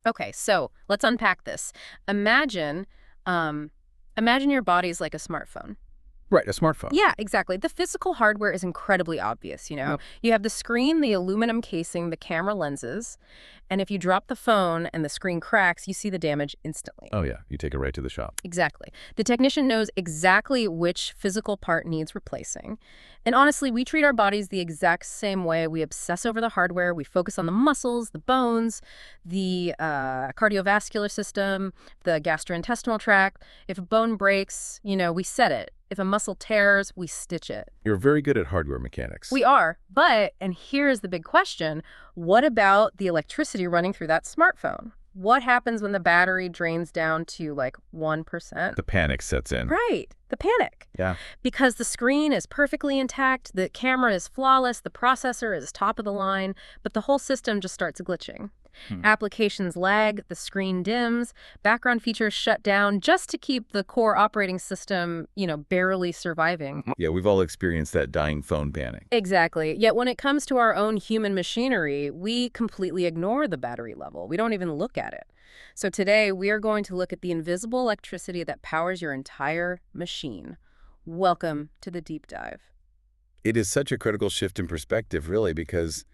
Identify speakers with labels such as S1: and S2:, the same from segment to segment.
S1: Okay, so let's unpack this. Imagine, um, imagine your body's like a smartphone.
S2: Right, a smartphone.
S1: Yeah, exactly. The physical hardware is incredibly obvious, you know.
S2: Yep.
S1: You have the screen, the aluminum casing, the camera lenses, and if you drop the phone and the screen cracks, you see the damage instantly.
S2: Oh, yeah. You take it right to the shop.
S1: Exactly. The technician knows exactly which physical part needs replacing. And honestly, we treat our bodies the exact same way. We obsess over the hardware. We focus on the muscles, the bones, the cardiovascular system, the gastrointestinal tract. If a bone breaks, we set it. If a muscle tears, we stitch it.
S2: You're very good at hardware mechanics.
S1: We are. But, and here's the big question, what about the electricity running through that smartphone? What happens when the battery drains down to like 1%?
S2: The panic sets in.
S1: Right, the panic.
S2: Yeah.
S1: Because the screen is perfectly intact, the camera is flawless, the processor is top of the line, but the whole system just starts glitching. Applications lag, the screen dims, background features shut down just to keep the core operating system, barely surviving.
S2: Yeah, we've all experienced that dying phone panic.
S1: Exactly. Yet when it comes to our own human machinery, we completely ignore the battery level. We don't even look at it. So today we are going to look at the invisible electricity that powers your entire machine. Welcome to the deep dive.
S2: It is such a critical shift in perspective, really, because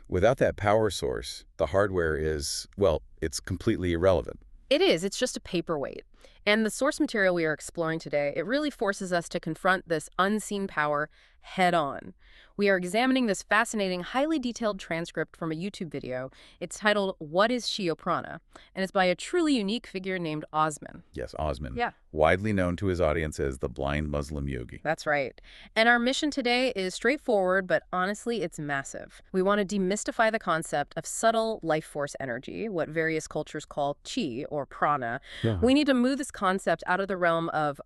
S2: without that power source, the hardware is, well, it's completely irrelevant.
S1: It is. It's just a paperweight. And the source material we are exploring today, it really forces us to confront this unseen power head on. We are examining this fascinating, highly detailed transcript from a YouTube video. It's titled, What is PRANA? And it's by a truly unique figure named Osman.
S2: Yes, Osman.
S1: Yeah.
S2: Widely known to his audience as the blind Muslim yogi.
S1: That's right. And our mission today is straightforward, but honestly, it's massive. We want to demystify the concept of subtle life force energy, what various cultures call chi or prana.
S2: Yeah.
S1: We need to move this concept out of the realm of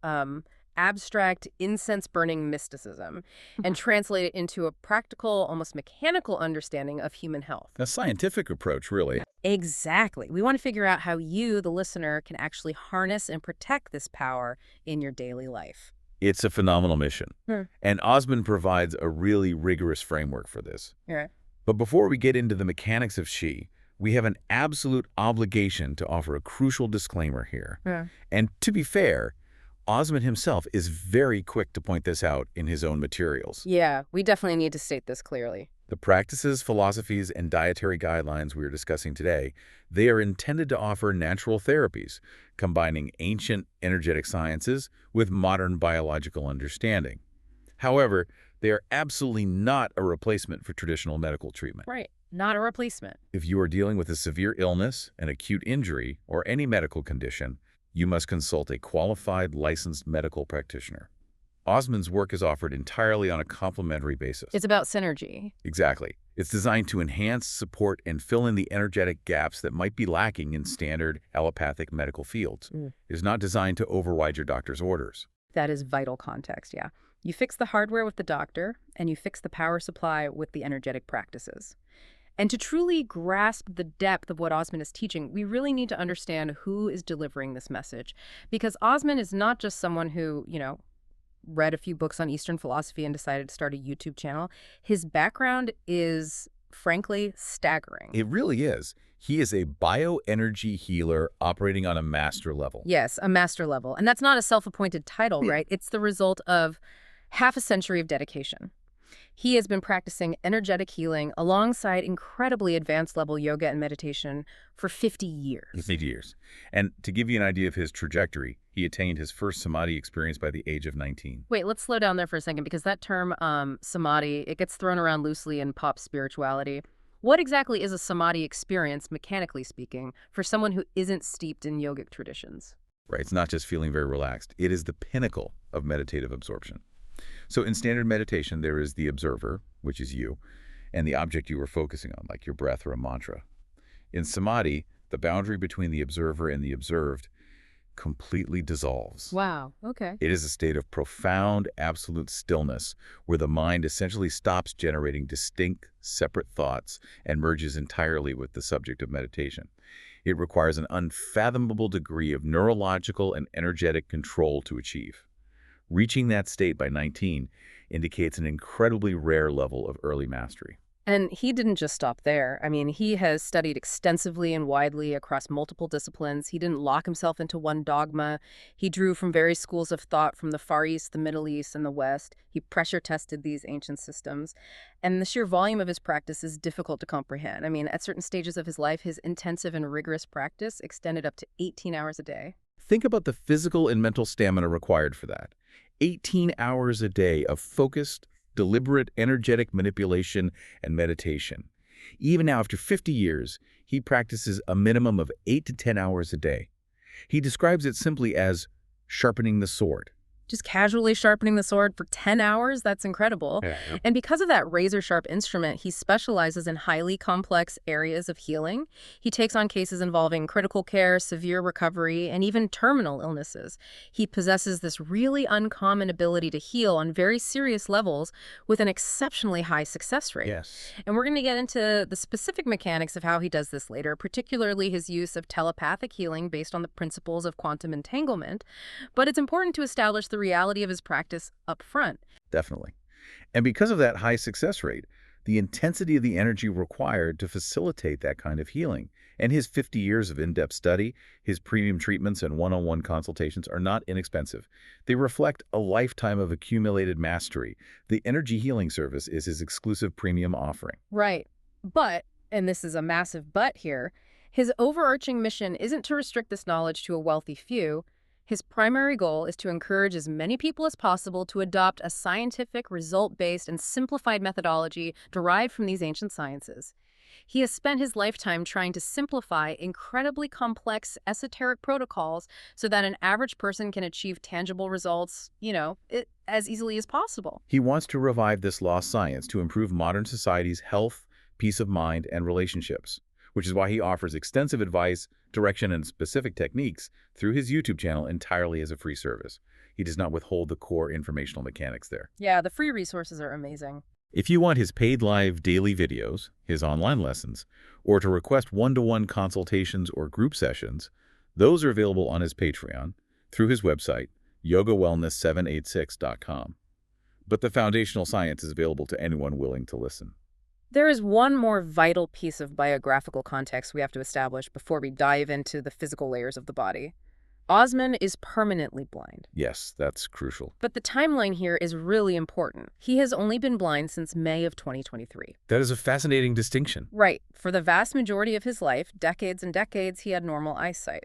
S1: abstract, incense-burning mysticism and translate it into a practical, almost mechanical understanding of human health.
S2: A scientific approach, really.
S1: Exactly. We want to figure out how you, the listener, can actually harness and protect this power in your daily life.
S2: It's a phenomenal mission. And Osman provides a really rigorous framework for this.
S1: Yeah.
S2: But before we get into the mechanics of Qi, we have an absolute obligation to offer a crucial disclaimer here. And to be fair, Osman himself is very quick to point this out in his own materials.
S1: Yeah, we definitely need to state this clearly.
S2: The practices, philosophies, and dietary guidelines we are discussing today, they are intended to offer natural therapies, combining ancient energetic sciences with modern biological understanding. However, they are absolutely not a replacement for traditional medical treatment.
S1: Right. Not a replacement.
S2: If you are dealing with a severe illness, an acute injury, or any medical condition, you must consult a qualified, licensed medical practitioner. Osman's work is offered entirely on a complementary basis.
S1: It's about synergy.
S2: Exactly. It's designed to enhance, support, and fill in the energetic gaps that might be lacking in standard allopathic medical fields. It is not designed to override your doctor's orders.
S1: That is vital context, yeah. You fix the hardware with the doctor, and you fix the power supply with the energetic practices. And to truly grasp the depth of what Osman is teaching, we really need to understand who is delivering this message. Because Osman is not just someone who, read a few books on Eastern philosophy and decided to start a YouTube channel. His background is, frankly, staggering.
S2: It really is. He is a bioenergy healer operating on a master level.
S1: Yes, a master level. And that's not a self-appointed title, right? It's the result of half a century of dedication. He has been practicing energetic healing alongside incredibly advanced level yoga and meditation for 50 years.
S2: 50 years. And to give you an idea of his trajectory, he attained his first samadhi experience by the age of 19.
S1: Wait, let's slow down there for a second because that term samadhi, it gets thrown around loosely in pop spirituality. What exactly is a samadhi experience, mechanically speaking, for someone who isn't steeped in yogic traditions?
S2: Right, it's not just feeling very relaxed. It is the pinnacle of meditative absorption. So in standard meditation, there is the observer, which is you, and the object you are focusing on, like your breath or a mantra. In samadhi, the boundary between the observer and the observed completely dissolves.
S1: Wow, okay.
S2: It is a state of profound, absolute stillness where the mind essentially stops generating distinct, separate thoughts and merges entirely with the subject of meditation. It requires an unfathomable degree of neurological and energetic control to achieve. Reaching that state by 19 indicates an incredibly rare level of early mastery.
S1: And he didn't just stop there. I mean, he has studied extensively and widely across multiple disciplines. He didn't lock himself into one dogma. He drew from various schools of thought from the Far East, the Middle East, and the West. He pressure tested these ancient systems. And the sheer volume of his practice is difficult to comprehend. I mean, at certain stages of his life, his intensive and rigorous practice extended up to 18 hours a day.
S2: Think about the physical and mental stamina required for that. 18 hours a day of focused, deliberate, energetic manipulation and meditation. Even now, after 50 years, he practices a minimum of 8 to 10 hours a day. He describes it simply as sharpening the sword.
S1: Just casually sharpening the sword for 10 hours? That's incredible.
S2: Yeah.
S1: And because of that razor-sharp instrument, he specializes in highly complex areas of healing. He takes on cases involving critical care, severe recovery, and even terminal illnesses. He possesses this really uncommon ability to heal on very serious levels with an exceptionally high success rate.
S2: Yes.
S1: And we're going to get into the specific mechanics of how he does this later, particularly his use of telepathic healing based on the principles of quantum entanglement. But it's important to establish the reality of his practice up front.
S2: Definitely. And because of that high success rate, the intensity of the energy required to facilitate that kind of healing, and his 50 years of in-depth study, his premium treatments and one-on-one consultations are not inexpensive. They reflect a lifetime of accumulated mastery. The energy healing service is his exclusive premium offering.
S1: Right. But, and this is a massive but here, his overarching mission isn't to restrict this knowledge to a wealthy few. His primary goal is to encourage as many people as possible to adopt a scientific, result-based, and simplified methodology derived from these ancient sciences. He has spent his lifetime trying to simplify incredibly complex, esoteric protocols so that an average person can achieve tangible results, as easily as possible.
S2: He wants to revive this lost science to improve modern society's health, peace of mind, and relationships, which is why he offers extensive advice, direction, and specific techniques through his YouTube channel entirely as a free service. He does not withhold the core informational mechanics there.
S1: Yeah, the free resources are amazing.
S2: If you want his paid live daily videos, his online lessons, or to request one-to-one consultations or group sessions, those are available on his Patreon through his website, yogawellness786.com. But the foundational science is available to anyone willing to listen.
S1: There is one more vital piece of biographical context we have to establish before we dive into the physical layers of the body. Osman is permanently blind.
S2: Yes, that's crucial.
S1: But the timeline here is really important. He has only been blind since May of 2023.
S2: That is a fascinating distinction.
S1: Right. For the vast majority of his life, decades and decades, he had normal eyesight.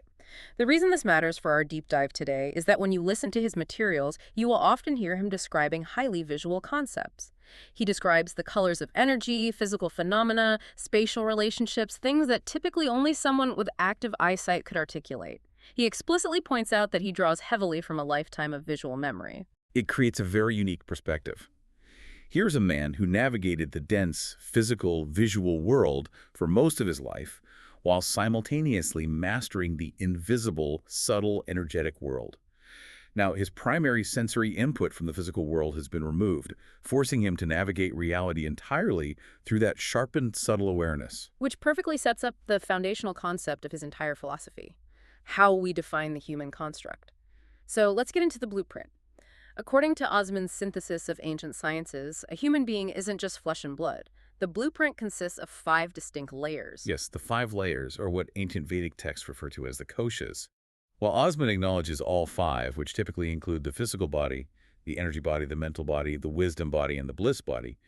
S1: The reason this matters for our deep dive today is that when you listen to his materials, you will often hear him describing highly visual concepts. He describes the colors of energy, physical phenomena, spatial relationships, things that typically only someone with active eyesight could articulate. He explicitly points out that he draws heavily from a lifetime of visual memory.
S2: It creates a very unique perspective. Here's a man who navigated the dense, physical, visual world for most of his life, while simultaneously mastering the invisible, subtle, energetic world. Now, his primary sensory input from the physical world has been removed, forcing him to navigate reality entirely through that sharpened, subtle awareness.
S1: Which perfectly sets up the foundational concept of his entire philosophy: how we define the human construct. So let's get into the blueprint. According to Osman's synthesis of ancient sciences, a human being isn't just flesh and blood. The blueprint consists of 5 distinct layers.
S2: Yes, the 5 layers, or what ancient Vedic texts refer to as the koshas. While Osman acknowledges all 5, which typically include the physical body, the energy body, the mental body, the wisdom body, and the bliss body,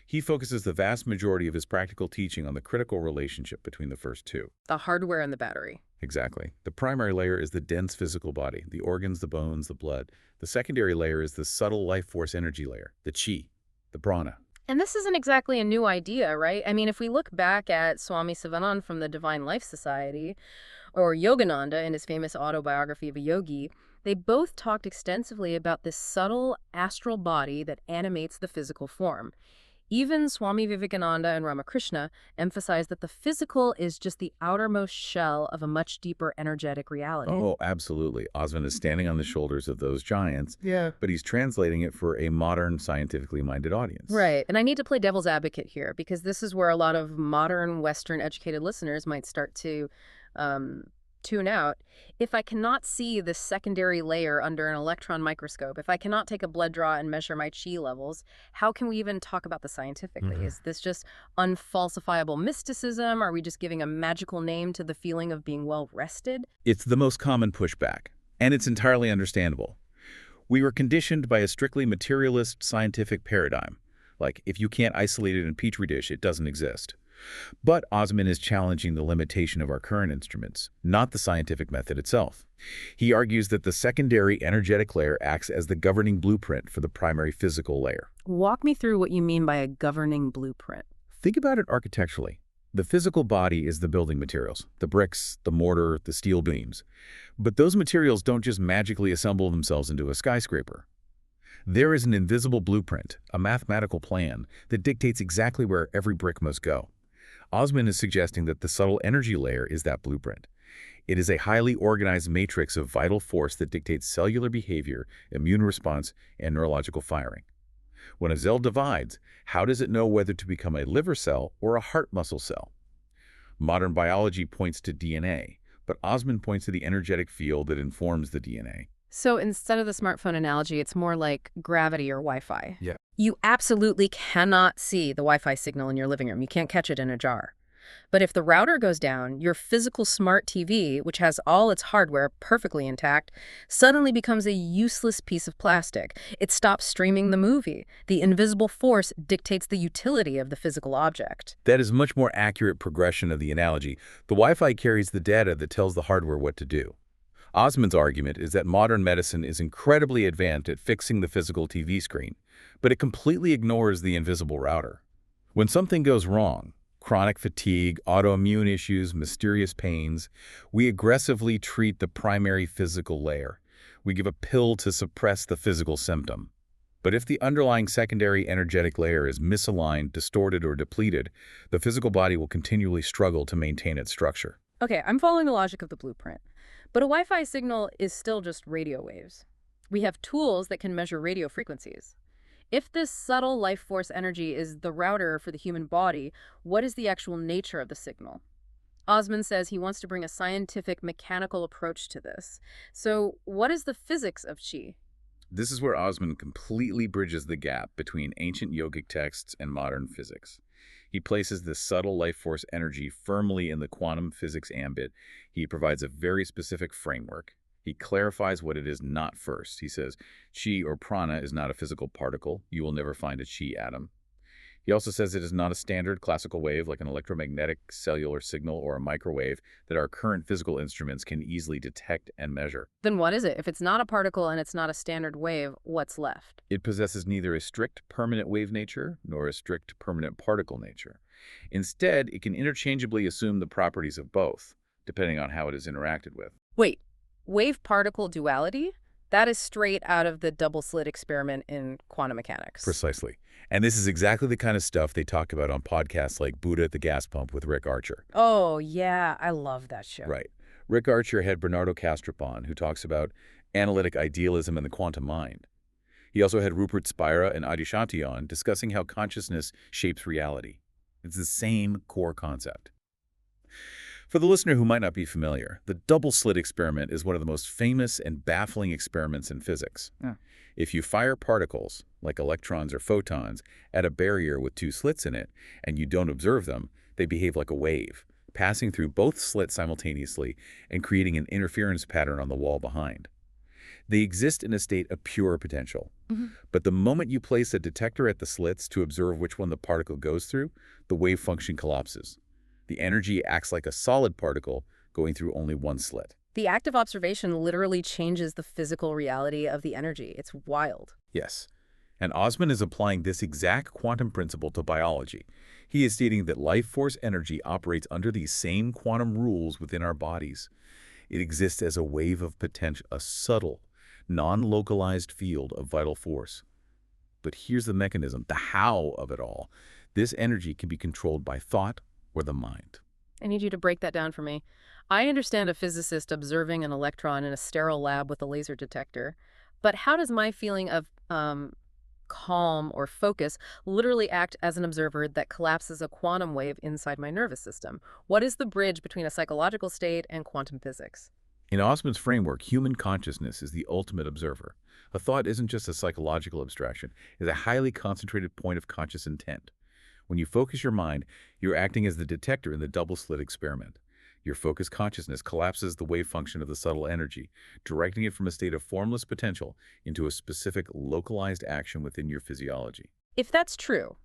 S2: he focuses the vast majority of his practical teaching on the critical relationship between the first 2.
S1: The hardware and the battery.
S2: Exactly. The primary layer is the dense physical body, the organs, the bones, the blood. The secondary layer is the subtle life force energy layer, the chi, the prana.
S1: And this isn't exactly a new idea, right? I mean, if we look back at Swami Sivanand from the Divine Life Society, or Yogananda in his famous autobiography of a yogi, they both talked extensively about this subtle astral body that animates the physical form. Even Swami Vivekananda and Ramakrishna emphasized that the physical is just the outermost shell of a much deeper energetic reality.
S2: Oh, absolutely. Osman is standing on the shoulders of those giants, but he's translating it for a modern, scientifically minded audience.
S1: Right. And I need to play devil's advocate here, because this is where a lot of modern Western educated listeners might start to tune out. If I cannot see this secondary layer under an electron microscope, if I cannot take a blood draw and measure my chi levels, how can we even talk about this scientifically? Is this just unfalsifiable mysticism? Are we just giving a magical name to the feeling of being well rested?
S2: It's the most common pushback, and it's entirely understandable. We were conditioned by a strictly materialist scientific paradigm. Like, if you can't isolate it in a petri dish, it doesn't exist. But Osman is challenging the limitation of our current instruments, not the scientific method itself. He argues that the secondary energetic layer acts as the governing blueprint for the primary physical layer.
S1: Walk me through what you mean by a governing blueprint.
S2: Think about it architecturally. The physical body is the building materials, the bricks, the mortar, the steel beams. But those materials don't just magically assemble themselves into a skyscraper. There is an invisible blueprint, a mathematical plan, that dictates exactly where every brick must go. Osman is suggesting that the subtle energy layer is that blueprint. It is a highly organized matrix of vital force that dictates cellular behavior, immune response, and neurological firing. When a cell divides, how does it know whether to become a liver cell or a heart muscle cell? Modern biology points to DNA, but Osman points to the energetic field that informs the DNA.
S1: So instead of the smartphone analogy, it's more like gravity or Wi-Fi.
S2: Yeah.
S1: You absolutely cannot see the Wi-Fi signal in your living room. You can't catch it in a jar. But if the router goes down, your physical smart TV, which has all its hardware perfectly intact, suddenly becomes a useless piece of plastic. It stops streaming the movie. The invisible force dictates the utility of the physical object.
S2: That is a much more accurate progression of the analogy. The Wi-Fi carries the data that tells the hardware what to do. Osman's argument is that modern medicine is incredibly advanced at fixing the physical TV screen, but it completely ignores the invisible router. When something goes wrong, chronic fatigue, autoimmune issues, mysterious pains, we aggressively treat the primary physical layer. We give a pill to suppress the physical symptom. But if the underlying secondary energetic layer is misaligned, distorted, or depleted, the physical body will continually struggle to maintain its structure.
S1: Okay, I'm following the logic of the blueprint. But a Wi-Fi signal is still just radio waves. We have tools that can measure radio frequencies. If this subtle life force energy is the router for the human body, what is the actual nature of the signal? Osman says he wants to bring a scientific, mechanical approach to this. So what is the physics of qi?
S2: This is where Osman completely bridges the gap between ancient yogic texts and modern physics. He places this subtle life force energy firmly in the quantum physics ambit. He provides a very specific framework. He clarifies what it is not first. He says, chi or prana is not a physical particle. You will never find a chi atom. He also says it is not a standard classical wave like an electromagnetic cellular signal or a microwave that our current physical instruments can easily detect and measure.
S1: Then what is it? If it's not a particle and it's not a standard wave, what's left?
S2: It possesses neither a strict permanent wave nature nor a strict permanent particle nature. Instead, it can interchangeably assume the properties of both, depending on how it is interacted with.
S1: Wait, wave-particle duality? That is straight out of the double-slit experiment in quantum mechanics.
S2: Precisely. And this is exactly the kind of stuff they talk about on podcasts like Buddha at the Gas Pump with Rick Archer.
S1: Oh, yeah, I love that show.
S2: Right. Rick Archer had Bernardo Kastrup on, who talks about analytic idealism and the quantum mind. He also had Rupert Spira and Adyashanti on, discussing how consciousness shapes reality. It's the same core concept. For the listener who might not be familiar, the double-slit experiment is one of the most famous and baffling experiments in physics.
S3: Yeah.
S2: If you fire particles, like electrons or photons, at a barrier with two slits in it, and you don't observe them, they behave like a wave, passing through both slits simultaneously and creating an interference pattern on the wall behind. They exist in a state of pure potential. But the moment you place a detector at the slits to observe which one the particle goes through, the wave function collapses. The energy acts like a solid particle going through only one slit.
S1: The act of observation literally changes the physical reality of the energy. It's wild.
S2: Yes. And Osman is applying this exact quantum principle to biology. He is stating that life force energy operates under these same quantum rules within our bodies. It exists as a wave of potential, a subtle, non-localized field of vital force. But here's the mechanism, the how of it all. This energy can be controlled by thought or the mind.
S1: I need you to break that down for me. I understand a physicist observing an electron in a sterile lab with a laser detector, but how does my feeling of calm, or focus literally act as an observer that collapses a quantum wave inside my nervous system. What is the bridge between a psychological state and quantum physics?
S2: In Osman's framework, human consciousness is the ultimate observer. A thought isn't just a psychological abstraction, it's a highly concentrated point of conscious intent. When you focus your mind, you're acting as the detector in the double-slit experiment. Your focused consciousness collapses the wave function of the subtle energy, directing it from a state of formless potential into a specific localized action within your physiology.
S1: If that's true,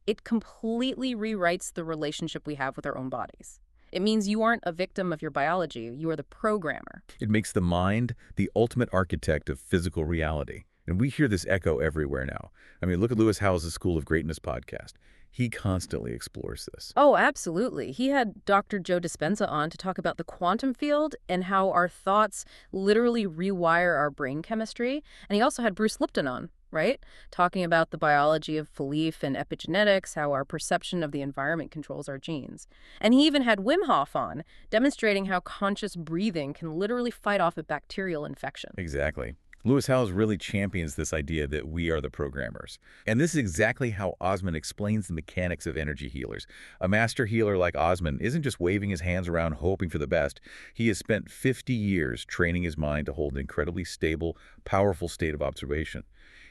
S1: it completely rewrites the relationship we have with our own bodies. It means you aren't a victim of your biology, you are the programmer.
S2: It makes the mind the ultimate architect of physical reality. And we hear this echo everywhere now. I mean, look at Lewis Howes' School of Greatness podcast. He constantly explores this.
S1: Oh, absolutely. He had Dr. Joe Dispenza on to talk about the quantum field and how our thoughts literally rewire our brain chemistry. And he also had Bruce Lipton on, right? Talking about the biology of belief and epigenetics, how our perception of the environment controls our genes. And he even had Wim Hof on, demonstrating how conscious breathing can literally fight off a bacterial infection.
S2: Exactly. Lewis Howes really champions this idea that we are the programmers. And this is exactly how Osman explains the mechanics of energy healers. A master healer like Osman isn't just waving his hands around hoping for the best. He has spent 50 years training his mind to hold an incredibly stable, powerful state of observation.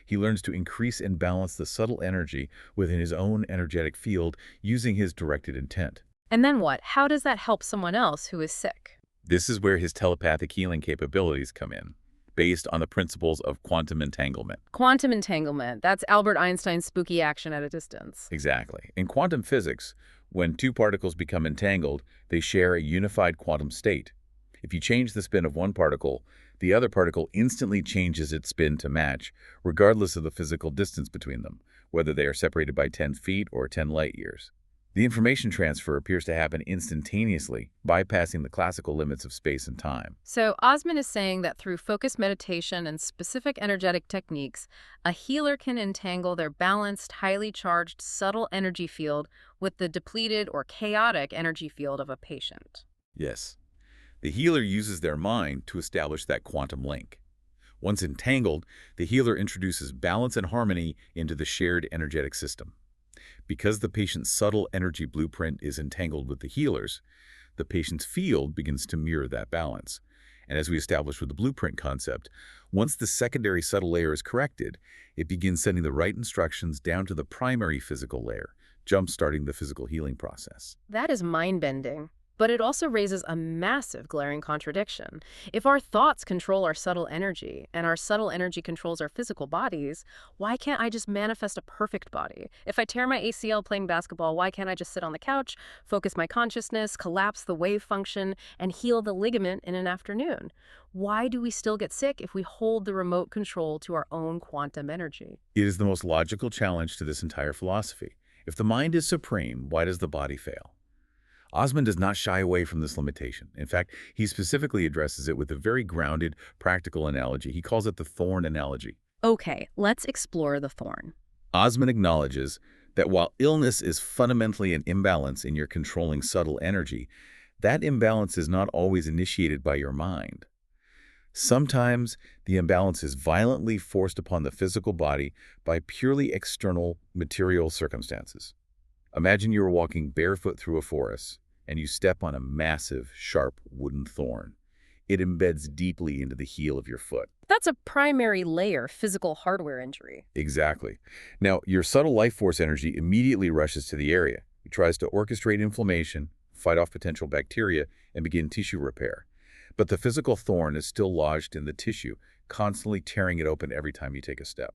S2: He learns to increase and balance the subtle energy within his own energetic field using his directed intent.
S1: And then what? How does that help someone else who is sick?
S2: This is where his telepathic healing capabilities come in, based on the principles of quantum entanglement.
S1: Quantum entanglement. That's Albert Einstein's spooky action at a distance.
S2: Exactly. In quantum physics, when two particles become entangled, they share a unified quantum state. If you change the spin of one particle, the other particle instantly changes its spin to match, regardless of the physical distance between them, whether they are separated by 10 feet or 10 light years. The information transfer appears to happen instantaneously, bypassing the classical limits of space and time.
S1: So Osman is saying that through focused meditation and specific energetic techniques, a healer can entangle their balanced, highly charged, subtle energy field with the depleted or chaotic energy field of a patient.
S2: Yes. The healer uses their mind to establish that quantum link. Once entangled, the healer introduces balance and harmony into the shared energetic system. Because the patient's subtle energy blueprint is entangled with the healer's, the patient's field begins to mirror that balance. And as we established with the blueprint concept, once the secondary subtle layer is corrected, it begins sending the right instructions down to the primary physical layer, jump-starting the physical healing process.
S1: That is mind-bending. But it also raises a massive glaring contradiction. If our thoughts control our subtle energy, and our subtle energy controls our physical bodies, why can't I just manifest a perfect body? If I tear my ACL playing basketball, why can't I just sit on the couch, focus my consciousness, collapse the wave function, and heal the ligament in an afternoon? Why do we still get sick if we hold the remote control to our own quantum energy?
S2: It is the most logical challenge to this entire philosophy. If the mind is supreme, why does the body fail? Osman does not shy away from this limitation. In fact, he specifically addresses it with a very grounded, practical analogy. He calls it the thorn analogy.
S1: Okay, let's explore the thorn.
S2: Osman acknowledges that while illness is fundamentally an imbalance in your controlling subtle energy, that imbalance is not always initiated by your mind. Sometimes the imbalance is violently forced upon the physical body by purely external material circumstances. Imagine you are walking barefoot through a forest, and you step on a massive, sharp wooden thorn. It embeds deeply into the heel of your foot.
S1: That's a primary layer physical hardware injury.
S2: Exactly. Now, your subtle life force energy immediately rushes to the area. It tries to orchestrate inflammation, fight off potential bacteria, and begin tissue repair. But the physical thorn is still lodged in the tissue, constantly tearing it open every time you take a step.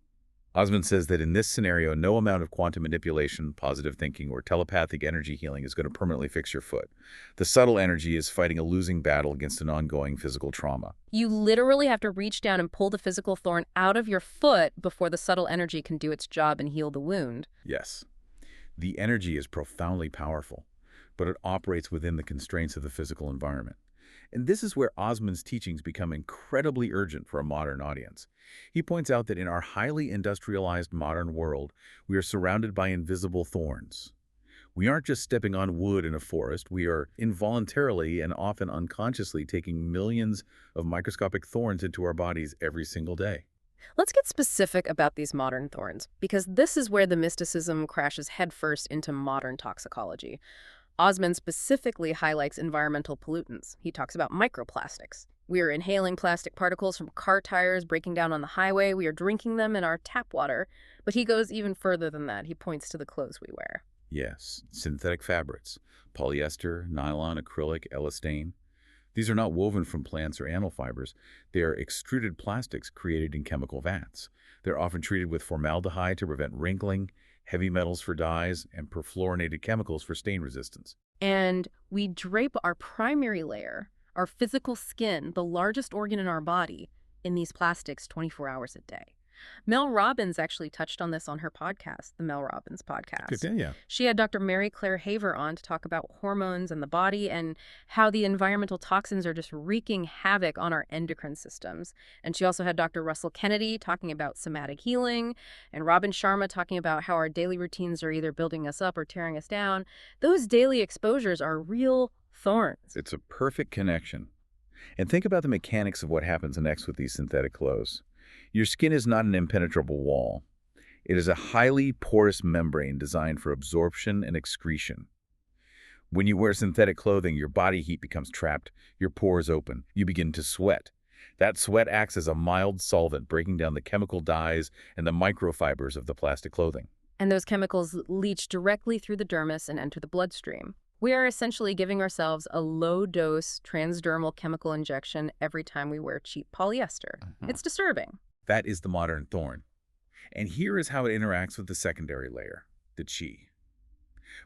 S2: Osman says that in this scenario, no amount of quantum manipulation, positive thinking, or telepathic energy healing is going to permanently fix your foot. The subtle energy is fighting a losing battle against an ongoing physical trauma.
S1: You literally have to reach down and pull the physical thorn out of your foot before the subtle energy can do its job and heal the wound.
S2: Yes. The energy is profoundly powerful, but it operates within the constraints of the physical environment. And this is where Osman's teachings become incredibly urgent for a modern audience. He points out that in our highly industrialized modern world, we are surrounded by invisible thorns. We aren't just stepping on wood in a forest, we are involuntarily and often unconsciously taking millions of microscopic thorns into our bodies every single day.
S1: Let's get specific about these modern thorns, because this is where the mysticism crashes headfirst into modern toxicology. Osman specifically highlights environmental pollutants. He talks about microplastics. We are inhaling plastic particles from car tires breaking down on the highway. We are drinking them in our tap water. But he goes even further than that. He points to the clothes we wear.
S2: Yes, synthetic fabrics, polyester, nylon, acrylic, elastane. These are not woven from plants or animal fibers. They are extruded plastics created in chemical vats. They're often treated with formaldehyde to prevent wrinkling, heavy metals for dyes, and perfluorinated chemicals for stain resistance.
S1: And we drape our primary layer, our physical skin, the largest organ in our body, in these plastics 24 hours a day. Mel Robbins actually touched on this on her podcast, the Mel Robbins podcast.
S2: Good, yeah.
S1: She had Dr. Mary Claire Haver on to talk about hormones and the body and how the environmental toxins are just wreaking havoc on our endocrine systems. And she also had Dr. Russell Kennedy talking about somatic healing and Robin Sharma talking about how our daily routines are either building us up or tearing us down. Those daily exposures are real thorns.
S2: It's a perfect connection. And think about the mechanics of what happens next with these synthetic clothes. Your skin is not an impenetrable wall. It is a highly porous membrane designed for absorption and excretion. When you wear synthetic clothing, your body heat becomes trapped, your pores open, you begin to sweat. That sweat acts as a mild solvent, breaking down the chemical dyes and the microfibers of the plastic clothing.
S1: And those chemicals leach directly through the dermis and enter the bloodstream. We are essentially giving ourselves a low-dose transdermal chemical injection every time we wear cheap polyester. It's disturbing.
S2: That is the modern thorn. And here is how it interacts with the secondary layer, the chi.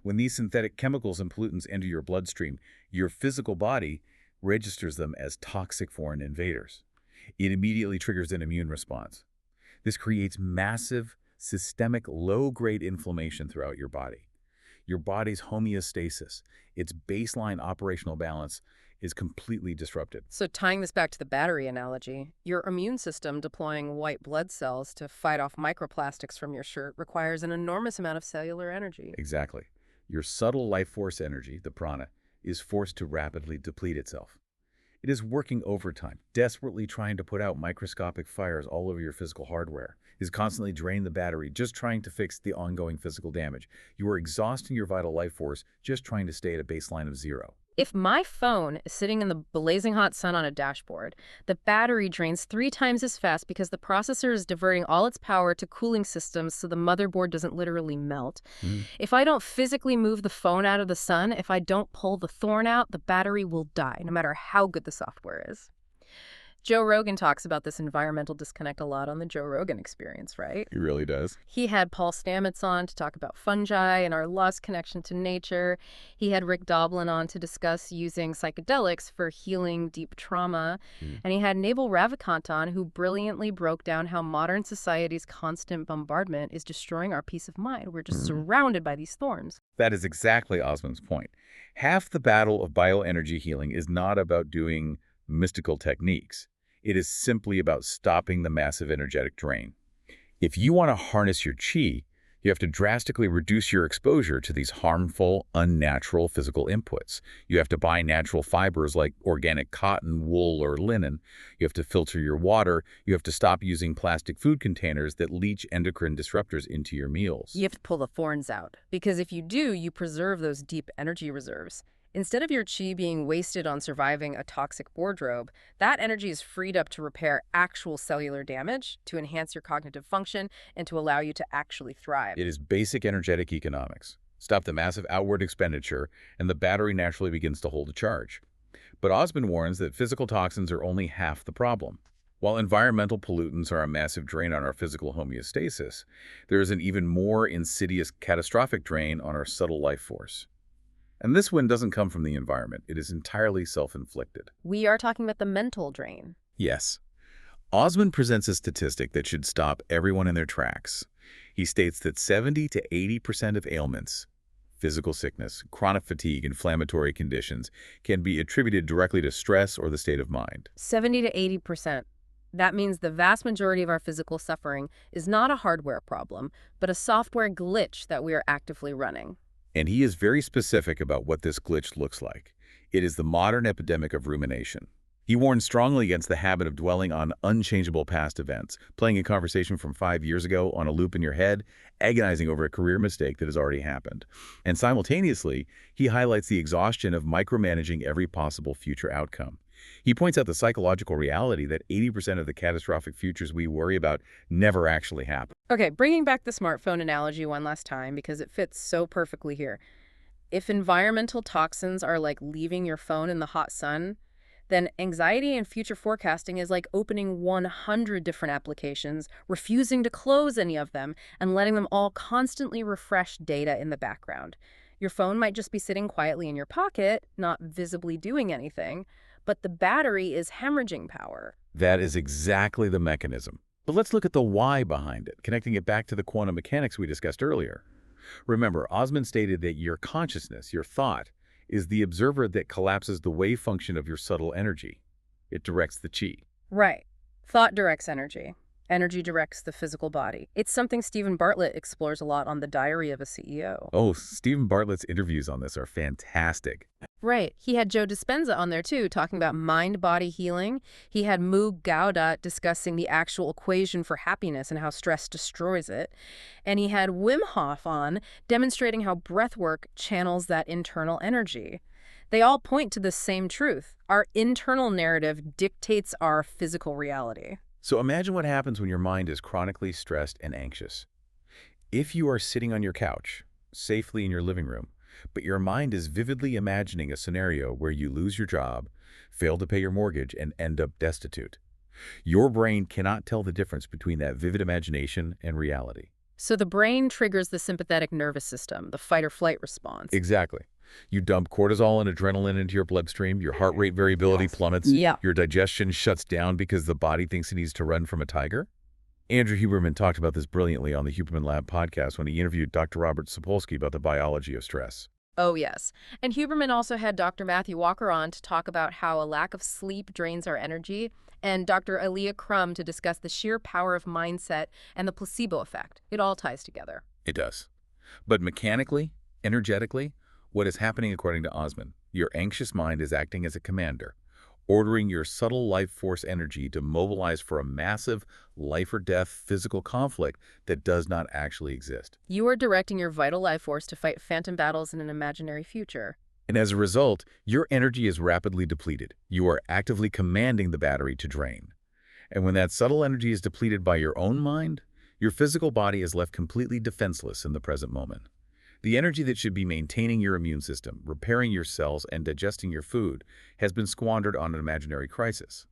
S2: When these synthetic chemicals and pollutants enter your bloodstream, your physical body registers them as toxic foreign invaders. It immediately triggers an immune response. This creates massive, systemic, low-grade inflammation throughout your body. Your body's homeostasis, its baseline operational balance, is completely disrupted.
S1: So tying this back to the battery analogy, your immune system deploying white blood cells to fight off microplastics from your shirt requires an enormous amount of cellular energy.
S2: Exactly. Your subtle life force energy, the prana, is forced to rapidly deplete itself. It is working overtime, desperately trying to put out microscopic fires all over your physical hardware. It is constantly draining the battery, just trying to fix the ongoing physical damage. You are exhausting your vital life force, just trying to stay at a baseline of 0.
S1: If my phone is sitting in the blazing hot sun on a dashboard, the battery drains 3 times as fast because the processor is diverting all its power to cooling systems so the motherboard doesn't literally melt. If I don't physically move the phone out of the sun, if I don't pull the thorn out, the battery will die, no matter how good the software is. Joe Rogan talks about this environmental disconnect a lot on the Joe Rogan Experience, right?
S2: He really does.
S1: He had Paul Stamets on to talk about fungi and our lost connection to nature. He had Rick Doblin on to discuss using psychedelics for healing deep trauma. And he had Naval Ravikant on, who brilliantly broke down how modern society's constant bombardment is destroying our peace of mind. We're just surrounded by these thorns.
S2: That is exactly Osman's point. Half the battle of bioenergy healing is not about doing mystical techniques. It is simply about stopping the massive energetic drain. If you want to harness your chi, you have to drastically reduce your exposure to these harmful, unnatural physical inputs. You have to buy natural fibers like organic cotton, wool, or linen. You have to filter your water. You have to stop using plastic food containers that leach endocrine disruptors into your meals.
S1: You have to pull the thorns out, because if you do, you preserve those deep energy reserves. Instead of your chi being wasted on surviving a toxic wardrobe, that energy is freed up to repair actual cellular damage, to enhance your cognitive function, and to allow you to actually thrive.
S2: It is basic energetic economics. Stop the massive outward expenditure, and the battery naturally begins to hold a charge. But Osman warns that physical toxins are only half the problem. While environmental pollutants are a massive drain on our physical homeostasis, there is an even more insidious, catastrophic drain on our subtle life force. And this one doesn't come from the environment. It is entirely self-inflicted.
S1: We are talking about the mental drain.
S2: Yes. Osman presents a statistic that should stop everyone in their tracks. He states that 70 to 80% of ailments, physical sickness, chronic fatigue, inflammatory conditions, can be attributed directly to stress or the state of mind.
S1: 70 to 80%. That means the vast majority of our physical suffering is not a hardware problem, but a software glitch that we are actively running.
S2: And he is very specific about what this glitch looks like. It is the modern epidemic of rumination. He warned strongly against the habit of dwelling on unchangeable past events, playing a conversation from 5 years ago on a loop in your head, agonizing over a career mistake that has already happened. And simultaneously, he highlights the exhaustion of micromanaging every possible future outcome. He points out the psychological reality that 80% of the catastrophic futures we worry about never actually happen.
S1: Okay, bringing back the smartphone analogy one last time because it fits so perfectly here. If environmental toxins are like leaving your phone in the hot sun, then anxiety and future forecasting is like opening 100 different applications, refusing to close any of them, and letting them all constantly refresh data in the background. Your phone might just be sitting quietly in your pocket, not visibly doing anything, but the battery is hemorrhaging power.
S2: That is exactly the mechanism. But let's look at the why behind it, connecting it back to the quantum mechanics we discussed earlier. Remember, Osman stated that your consciousness, your thought, is the observer that collapses the wave function of your subtle energy. It directs the chi.
S1: Right. Thought directs energy. Energy directs the physical body. It's something Stephen Bartlett explores a lot on The Diary of a CEO.
S2: Oh, Stephen Bartlett's interviews on this are fantastic.
S1: Right. He had Joe Dispenza on there, too, talking about mind-body healing. He had Moog Gaudat discussing the actual equation for happiness and how stress destroys it. And he had Wim Hof on, demonstrating how breathwork channels that internal energy. They all point to the same truth. Our internal narrative dictates our physical reality.
S2: So imagine what happens when your mind is chronically stressed and anxious. If you are sitting on your couch, safely in your living room, but your mind is vividly imagining a scenario where you lose your job, fail to pay your mortgage, and end up destitute, your brain cannot tell the difference between that vivid imagination and reality.
S1: So the brain triggers the sympathetic nervous system, the fight-or-flight response.
S2: Exactly. You dump cortisol and adrenaline into your bloodstream, your heart rate variability plummets,
S1: Yeah.
S2: your digestion shuts down because the body thinks it needs to run from a tiger. Andrew Huberman talked about this brilliantly on the Huberman Lab podcast when he interviewed Dr. Robert Sapolsky about the biology of stress.
S1: Oh, yes. And Huberman also had Dr. Matthew Walker on to talk about how a lack of sleep drains our energy, and Dr. Aaliyah Crum to discuss the sheer power of mindset and the placebo effect. It all ties together.
S2: It does. But mechanically, energetically, what is happening according to Osman? Your anxious mind is acting as a commander, ordering your subtle life force energy to mobilize for a massive life-or-death physical conflict that does not actually exist.
S1: You are directing your vital life force to fight phantom battles in an imaginary future.
S2: And as a result, your energy is rapidly depleted. You are actively commanding the battery to drain. And when that subtle energy is depleted by your own mind, your physical body is left completely defenseless in the present moment. The energy that should be maintaining your immune system, repairing your cells, and digesting your food has been squandered on an imaginary crisis.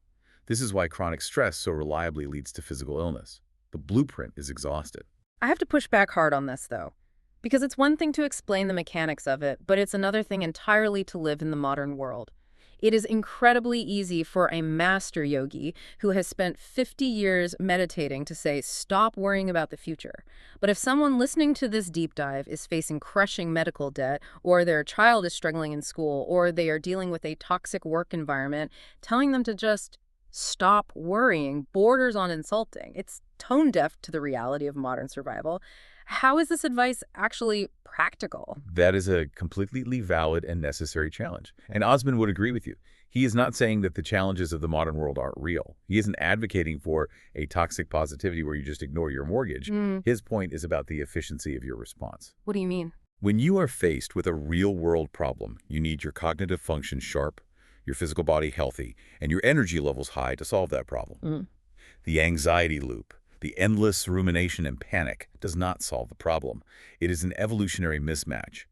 S2: This is why chronic stress so reliably leads to physical illness. The blueprint is exhausted.
S1: I have to push back hard on this, though, because it's one thing to explain the mechanics of it, but it's another thing entirely to live in the modern world. It is incredibly easy for a master yogi who has spent 50 years meditating to say, stop worrying about the future. But if someone listening to this deep dive is facing crushing medical debt, or their child is struggling in school, or they are dealing with a toxic work environment, telling them to just stop worrying borders on insulting. It's tone deaf to the reality of modern survival. How is this advice actually practical?
S2: That is a completely valid and necessary challenge. And Osman would agree with you. He is not saying that the challenges of the modern world aren't real. He isn't advocating for a toxic positivity where you just ignore your mortgage. His point is about the efficiency of your response.
S1: What do you mean?
S2: When you are faced with a real-world problem, you need your cognitive function sharp, your physical body healthy, and your energy levels high to solve that problem. The anxiety loop, the endless rumination and panic does not solve the problem. It is an evolutionary mismatch.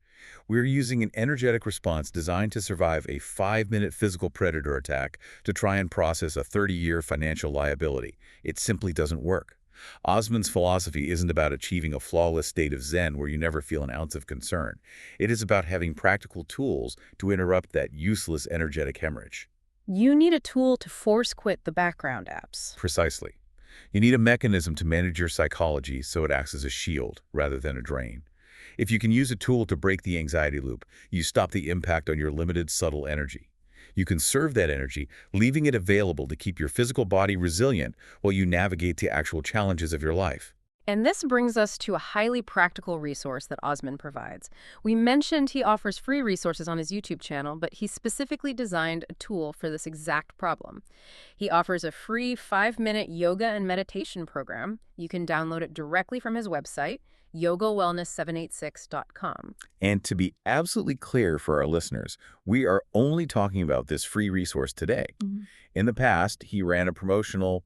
S2: We're using an energetic response designed to survive a 5-minute physical predator attack to try and process a 30-year financial liability. It simply doesn't work. Osman's philosophy isn't about achieving a flawless state of Zen where you never feel an ounce of concern. It is about having practical tools to interrupt that useless energetic hemorrhage.
S1: You need a tool to force quit the background apps.
S2: Precisely. You need a mechanism to manage your psychology so it acts as a shield rather than a drain. If you can use a tool to break the anxiety loop, you stop the impact on your limited subtle energy. You conserve that energy, leaving it available to keep your physical body resilient while you navigate the actual challenges of your life.
S1: And this brings us to a highly practical resource that Osman provides. We mentioned he offers free resources on his YouTube channel, but he specifically designed a tool for this exact problem. He offers a free 5-minute yoga and meditation program. You can download it directly from his website, yogawellness786.com.
S2: And to be absolutely clear for our listeners, we are only talking about this free resource today. In the past, he ran a promotional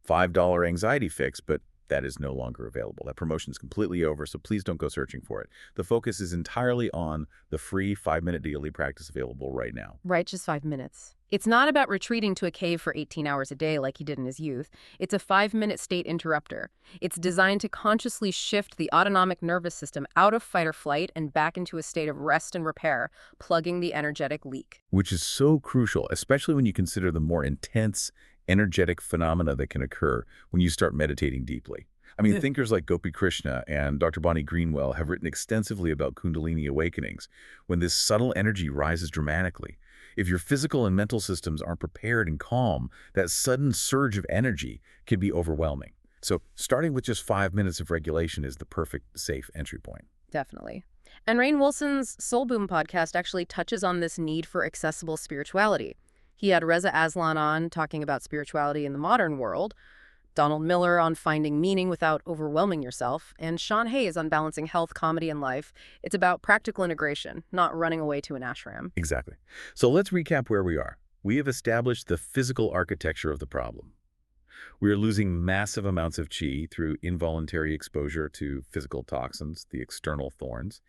S2: $5 anxiety fix, but that is no longer available. That promotion is completely over, so please don't go searching for it. The focus is entirely on the free 5-minute daily practice available right now.
S1: Right, just 5 minutes. It's not about retreating to a cave for 18 hours a day like he did in his youth. It's a 5-minute state interrupter. It's designed to consciously shift the autonomic nervous system out of fight or flight and back into a state of rest and repair, plugging the energetic leak.
S2: Which is so crucial, especially when you consider the more intense, energetic phenomena that can occur when you start meditating deeply. I mean, thinkers like Gopi Krishna and Dr. Bonnie Greenwell have written extensively about Kundalini awakenings, when this subtle energy rises dramatically. If your physical and mental systems aren't prepared and calm, that sudden surge of energy can be overwhelming. So starting with just 5 minutes of regulation is the perfect, safe entry point.
S1: Definitely. And Rainn Wilson's Soul Boom podcast actually touches on this need for accessible spirituality. He had Reza Aslan on talking about spirituality in the modern world, Donald Miller on finding meaning without overwhelming yourself, and Sean Hayes on balancing health, comedy, and life. It's about practical integration, not running away to an ashram.
S2: Exactly. So let's recap where we are. We have established the physical architecture of the problem. We are losing massive amounts of qi through involuntary exposure to physical toxins, the external thorns,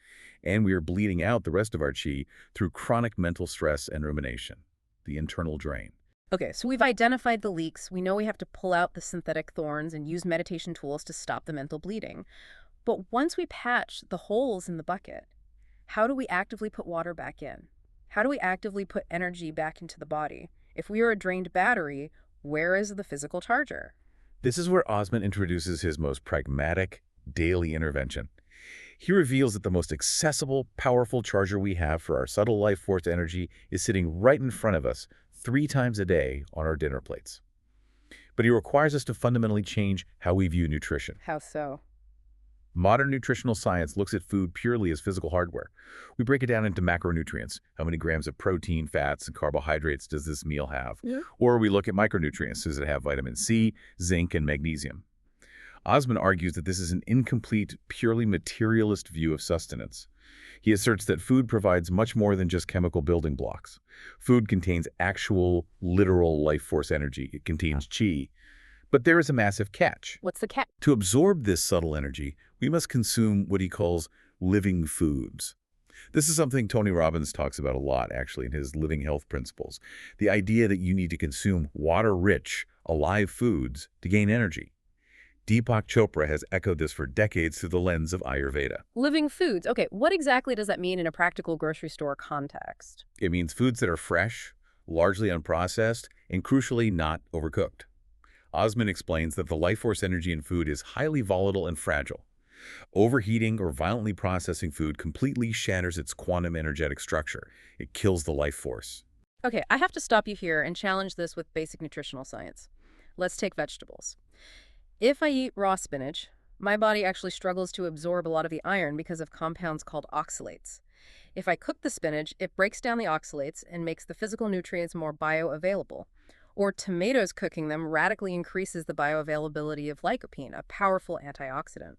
S2: and we are bleeding out the rest of our qi through chronic mental stress and rumination, the internal drain.
S1: Okay, so we've identified the leaks. We know we have to pull out the synthetic thorns and use meditation tools to stop the mental bleeding. But once we patch the holes in the bucket, how do we actively put water back in? How do we actively put energy back into the body? If we are a drained battery, where is the physical charger?
S2: This is where Osman introduces his most pragmatic daily intervention. He reveals that the most accessible, powerful charger we have for our subtle life force energy is sitting right in front of us 3 times a day on our dinner plates. But he requires us to fundamentally change how we view nutrition.
S1: How so?
S2: Modern nutritional science looks at food purely as physical hardware. We break it down into macronutrients. How many grams of protein, fats, and carbohydrates does this meal have? Or we look at micronutrients. Does it have vitamin C, zinc, and magnesium? Osman argues that this is an incomplete, purely materialist view of sustenance. He asserts that food provides much more than just chemical building blocks. Food contains actual, literal life force energy. It contains qi. But there is a massive catch.
S1: What's the catch?
S2: To absorb this subtle energy, we must consume what he calls living foods. This is something Tony Robbins talks about a lot, actually, in his Living Health Principles. The idea that you need to consume water-rich, alive foods to gain energy. Deepak Chopra has echoed this for decades through the lens of Ayurveda.
S1: Living foods. Okay, what exactly does that mean in a practical grocery store context?
S2: It means foods that are fresh, largely unprocessed, and crucially not overcooked. Osman explains that the life force energy in food is highly volatile and fragile. Overheating or violently processing food completely shatters its quantum energetic structure. It kills the life force.
S1: Okay, I have to stop you here and challenge this with basic nutritional science. Let's take vegetables. If I eat raw spinach, my body actually struggles to absorb a lot of the iron because of compounds called oxalates. If I cook the spinach, it breaks down the oxalates and makes the physical nutrients more bioavailable. Or tomatoes, cooking them radically increases the bioavailability of lycopene, a powerful antioxidant.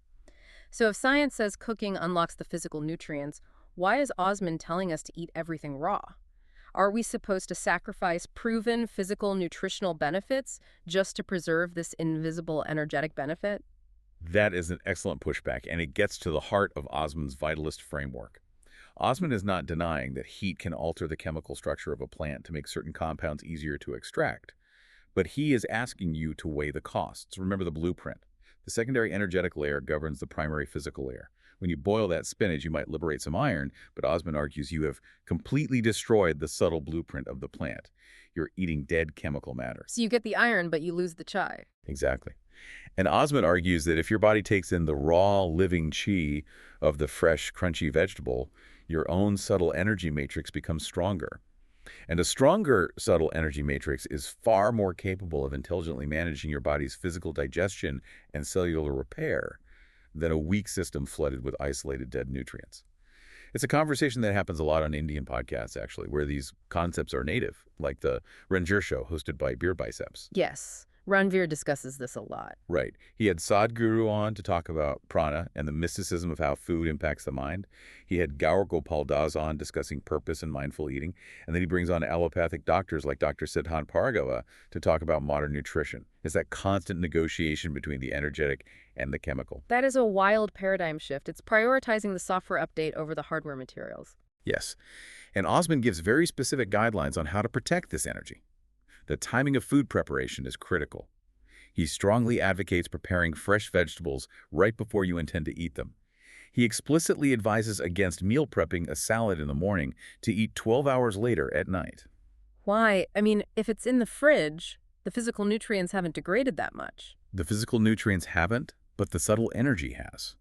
S1: So if science says cooking unlocks the physical nutrients, why is Osman telling us to eat everything raw? Are we supposed to sacrifice proven physical nutritional benefits just to preserve this invisible energetic benefit?
S2: That is an excellent pushback, and it gets to the heart of Osman's vitalist framework. Osman is not denying that heat can alter the chemical structure of a plant to make certain compounds easier to extract. But he is asking you to weigh the costs. Remember the blueprint. The secondary energetic layer governs the primary physical layer. When you boil that spinach, you might liberate some iron, but Osman argues you have completely destroyed the subtle blueprint of the plant. You're eating dead chemical matter.
S1: So you get the iron, but you lose the chai.
S2: Exactly. And Osman argues that if your body takes in the raw, living qi of the fresh, crunchy vegetable, your own subtle energy matrix becomes stronger. And a stronger subtle energy matrix is far more capable of intelligently managing your body's physical digestion and cellular repair. than a weak system flooded with isolated dead nutrients. It's a conversation that happens a lot on Indian podcasts, actually, where these concepts are native, like the Ranjir show hosted by Beer Biceps.
S1: Yes, Ranveer discusses this a lot.
S2: Right. He had Sadhguru on to talk about prana and the mysticism of how food impacts the mind. He had Gaur Gopal Das on discussing purpose and mindful eating. And then he brings on allopathic doctors like Dr. Siddhant Bhargava to talk about modern nutrition. It's that constant negotiation between the energetic and the chemical.
S1: That is a wild paradigm shift. It's prioritizing the software update over the hardware materials.
S2: Yes. And Osman gives very specific guidelines on how to protect this energy. The timing of food preparation is critical. He strongly advocates preparing fresh vegetables right before you intend to eat them. He explicitly advises against meal prepping a salad in the morning to eat 12 hours later at night.
S1: Why? I mean, if it's in the fridge, the physical nutrients haven't degraded that much.
S2: The physical nutrients haven't, but the subtle energy has.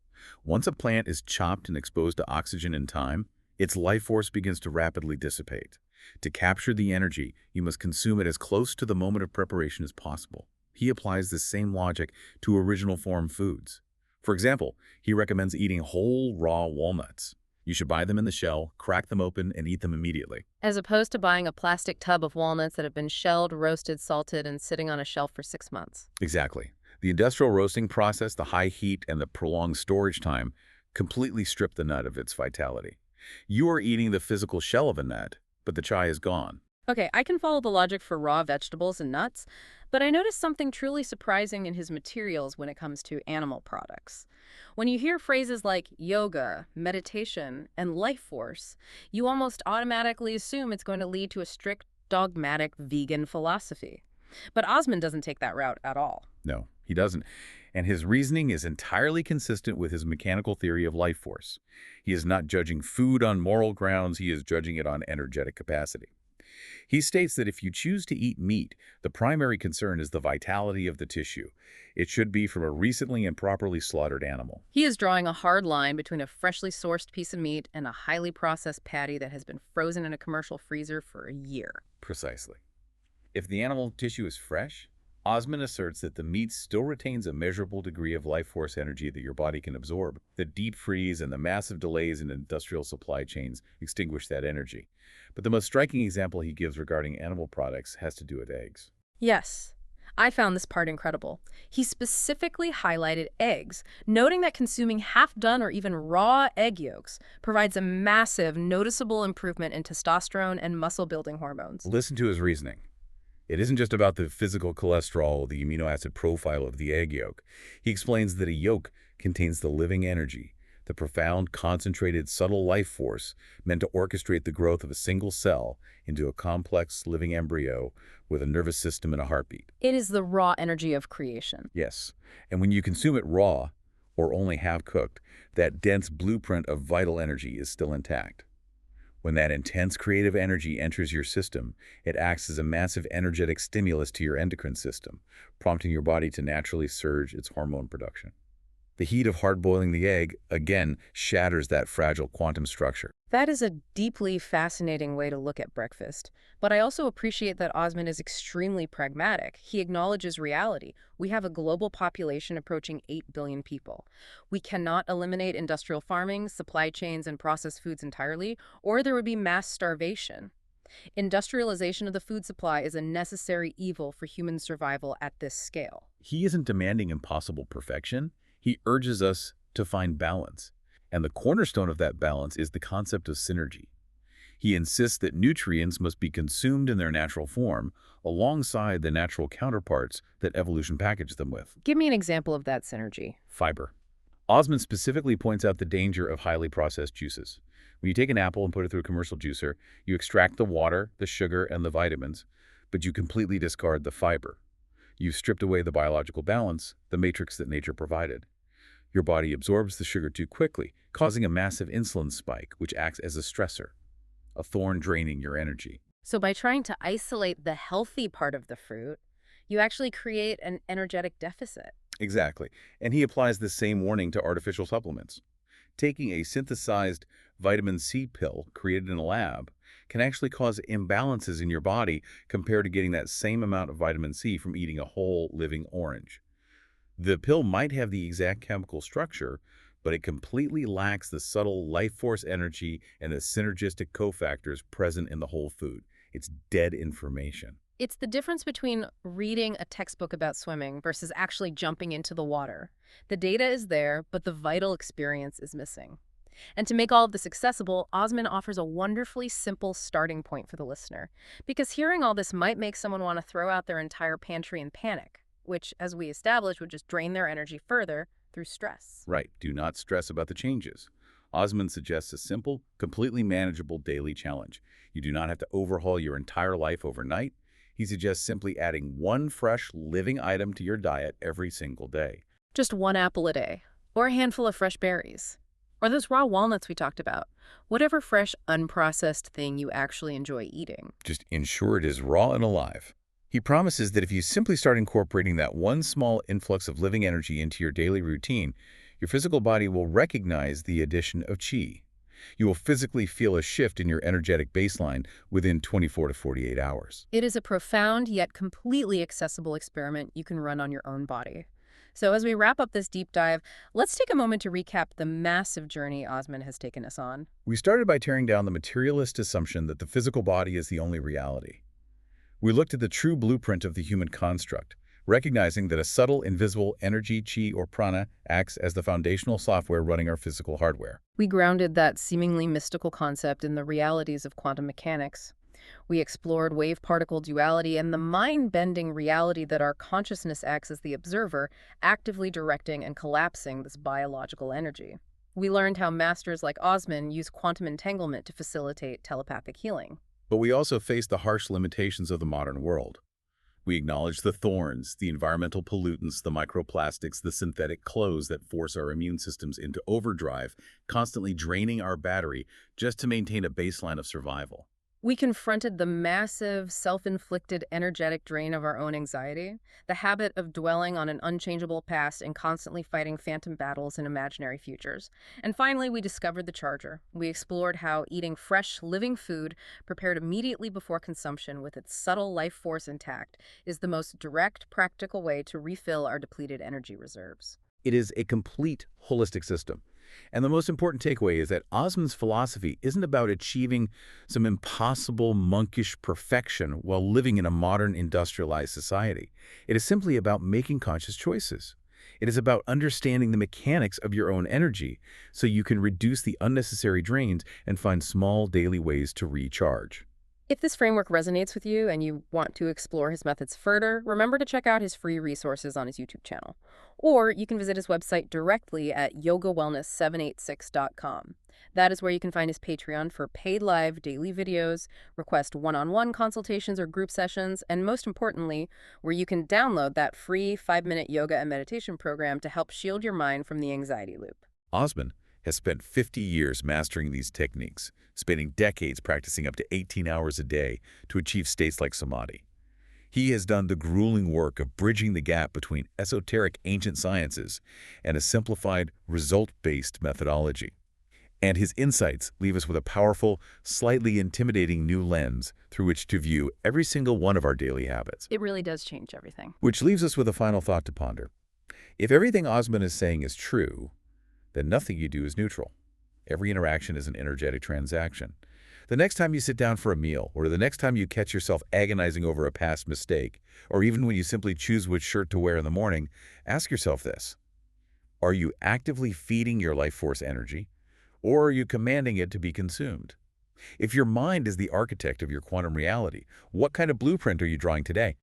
S2: Once a plant is chopped and exposed to oxygen in time, its life force begins to rapidly dissipate. To capture the energy, you must consume it as close to the moment of preparation as possible. He applies this same logic to original form foods. For example, he recommends eating whole raw walnuts. You should buy them in the shell, crack them open, and eat them immediately.
S1: As opposed to buying a plastic tub of walnuts that have been shelled, roasted, salted, and sitting on a shelf for 6 months.
S2: Exactly. The industrial roasting process, the high heat, and the prolonged storage time completely strip the nut of its vitality. You are eating the physical shell of a nut, but the chai is gone.
S1: Okay, I can follow the logic for raw vegetables and nuts, but I noticed something truly surprising in his materials when it comes to animal products. When you hear phrases like yoga, meditation, and life force, you almost automatically assume it's going to lead to a strict, dogmatic vegan philosophy. But Osman doesn't take that route at all.
S2: No, he doesn't. And his reasoning is entirely consistent with his mechanical theory of life force. He is not judging food on moral grounds, he is judging it on energetic capacity. He states that if you choose to eat meat, the primary concern is the vitality of the tissue. It should be from a recently and properly slaughtered animal.
S1: He is drawing a hard line between a freshly sourced piece of meat and a highly processed patty that has been frozen in a commercial freezer for a year.
S2: Precisely. If the animal tissue is fresh, Osman asserts that the meat still retains a measurable degree of life force energy that your body can absorb. The deep freeze and the massive delays in industrial supply chains extinguish that energy. But the most striking example he gives regarding animal products has to do with eggs.
S1: Yes, I found this part incredible. He specifically highlighted eggs, noting that consuming half-done or even raw egg yolks provides a massive, noticeable improvement in testosterone and muscle-building hormones.
S2: Listen to his reasoning. It isn't just about the physical cholesterol, the amino acid profile of the egg yolk. He explains that a yolk contains the living energy, the profound, concentrated, subtle life force meant to orchestrate the growth of a single cell into a complex, living embryo with a nervous system and a heartbeat.
S1: It is the raw energy of creation.
S2: Yes, and when you consume it raw, or only half-cooked, that dense blueprint of vital energy is still intact. When that intense creative energy enters your system, it acts as a massive energetic stimulus to your endocrine system, prompting your body to naturally surge its hormone production. The heat of hard-boiling the egg, again, shatters that fragile quantum structure.
S1: That is a deeply fascinating way to look at breakfast. But I also appreciate that Osman is extremely pragmatic. He acknowledges reality. We have a global population approaching 8 billion people. We cannot eliminate industrial farming, supply chains, and processed foods entirely, or there would be mass starvation. Industrialization of the food supply is a necessary evil for human survival at this scale.
S2: He isn't demanding impossible perfection. He urges us to find balance. And the cornerstone of that balance is the concept of synergy. He insists that nutrients must be consumed in their natural form, alongside the natural counterparts that evolution packaged them with.
S1: Give me an example of that synergy.
S2: Fiber. Osman specifically points out the danger of highly processed juices. When you take an apple and put it through a commercial juicer, you extract the water, the sugar, and the vitamins, but you completely discard the fiber. You've stripped away the biological balance, the matrix that nature provided. Your body absorbs the sugar too quickly, causing a massive insulin spike, which acts as a stressor, a thorn draining your energy.
S1: So by trying to isolate the healthy part of the fruit, you actually create an energetic deficit.
S2: Exactly. And he applies the same warning to artificial supplements. Taking a synthesized vitamin C pill created in a lab can actually cause imbalances in your body compared to getting that same amount of vitamin C from eating a whole living orange. The pill might have the exact chemical structure, but it completely lacks the subtle life force energy and the synergistic cofactors present in the whole food. It's dead information.
S1: It's the difference between reading a textbook about swimming versus actually jumping into the water. The data is there, but the vital experience is missing. And to make all of this accessible, Osman offers a wonderfully simple starting point for the listener. Because hearing all this might make someone want to throw out their entire pantry in panic, which, as we established, would just drain their energy further through stress.
S2: Right, do not stress about the changes. Osman suggests a simple, completely manageable daily challenge. You do not have to overhaul your entire life overnight. He suggests simply adding one fresh, living item to your diet every single day.
S1: Just one apple a day, or a handful of fresh berries, or those raw walnuts we talked about. Whatever fresh, unprocessed thing you actually enjoy eating.
S2: Just ensure it is raw and alive. He promises that if you simply start incorporating that one small influx of living energy into your daily routine, your physical body will recognize the addition of qi. You will physically feel a shift in your energetic baseline within 24 to 48 hours.
S1: It is a profound yet completely accessible experiment you can run on your own body. So as we wrap up this deep dive, let's take a moment to recap the massive journey Osman has taken us on.
S2: We started by tearing down the materialist assumption that the physical body is the only reality. We looked at the true blueprint of the human construct, recognizing that a subtle, invisible energy, qi, or prana acts as the foundational software running our physical hardware.
S1: We grounded that seemingly mystical concept in the realities of quantum mechanics. We explored wave-particle duality and the mind-bending reality that our consciousness acts as the observer, actively directing and collapsing this biological energy. We learned how masters like Osman use quantum entanglement to facilitate telepathic healing.
S2: But we also faced the harsh limitations of the modern world. We acknowledged the thorns, the environmental pollutants, the microplastics, the synthetic clothes that force our immune systems into overdrive, constantly draining our battery just to maintain a baseline of survival.
S1: We confronted the massive, self-inflicted energetic drain of our own anxiety, the habit of dwelling on an unchangeable past and constantly fighting phantom battles in imaginary futures. And finally, we discovered the charger. We explored how eating fresh, living food prepared immediately before consumption with its subtle life force intact is the most direct, practical way to refill our depleted energy reserves.
S2: It is a complete, holistic system. And the most important takeaway is that Osman's philosophy isn't about achieving some impossible, monkish perfection while living in a modern, industrialized society. It is simply about making conscious choices. It is about understanding the mechanics of your own energy so you can reduce the unnecessary drains and find small daily ways to recharge.
S1: If this framework resonates with you and you want to explore his methods further, remember to check out his free resources on his YouTube channel. Or you can visit his website directly at yogawellness786.com. That is where you can find his Patreon for paid live daily videos, request one-on-one consultations or group sessions, and most importantly, where you can download that free 5-minute yoga and meditation program to help shield your mind from the anxiety loop.
S2: Osman has spent 50 years mastering these techniques, spending decades practicing up to 18 hours a day to achieve states like samadhi. He has done the grueling work of bridging the gap between esoteric ancient sciences and a simplified, result-based methodology. And his insights leave us with a powerful, slightly intimidating new lens through which to view every single one of our daily habits.
S1: It really does change everything.
S2: Which leaves us with a final thought to ponder. If everything Osman is saying is true, then nothing you do is neutral. Every interaction is an energetic transaction. The next time you sit down for a meal, or the next time you catch yourself agonizing over a past mistake, or even when you simply choose which shirt to wear in the morning, ask yourself this. Are you actively feeding your life force energy, or are you commanding it to be consumed? If your mind is the architect of your quantum reality, what kind of blueprint are you drawing today?